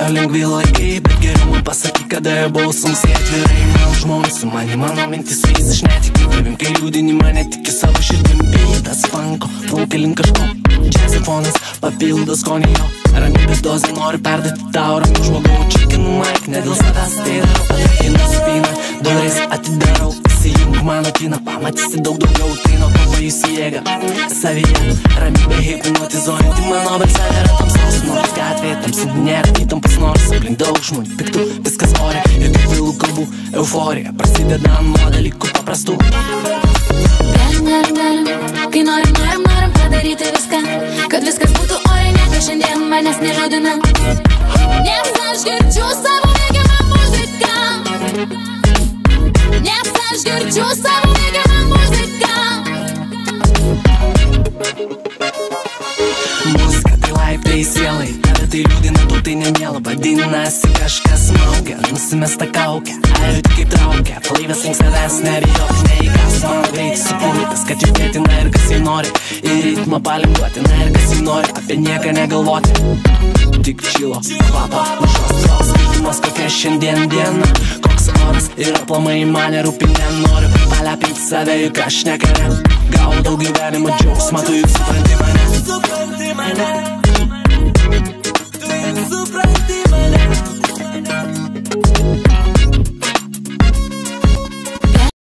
praėjo lengvi laikai, bet geriau man pasakyk, kada jie buvo sumsiai atvirai. Man žmonės su manim, mano mintis su jais aš netikiu. Tavim kai liūdini mane tiki savo širdim. Piltas funko, plaukia link kažko. Džiazifonas papildo skonį jo. Ramybės dozę noriu perduoti tau. Ramų žmogau, chicken mic, ne dėl savęs tai darau. Atrakinu spyną, duris atidarau. Įsijung mano kiną, pamatysi daug daugiau. Tai nuo kalba jūs jėga savyje. Ramybė hipnotizuojanti mano balsą nėra tamsos. Nors gatvėje tamsu, nėra įtampas, nors aplink daug žmonių piktų. Viskas ore ir kaip vailų kalbų euforija prasideda nuo dalykų paprastų. Kai norim padaryti viską, kad viskas būtų ore, nieko šiandien manęs nežadina. Nes aš girdžiu savo mėgiamą muziką. Nes aš girdžiu savo mėgiamą muziką. Muzika tai laiptai sielai, tave tai liūdina, tu tai nemiela. Vadinasi kažkas smaugia, nusimesta kaukia. Airiu tik kaip traukia, flaivės link savęs nebijok. Neįkas man greit sukurtas, kad judėti na ir kas jį nori. Ir ritmą palinguoti, na ir kas jį nori. Apie nieką negalvoti, tik čilo kvapą užuos. Skirtumas kokia šiandien diena, koks oras ir aplamai mane rūpi nenoriu. Palepinti save, juk aš nekare. Gaunu daug gyvenimo džiaugsmą, tu juk supranti mane. Supranti mane. Tu juk supranti mane.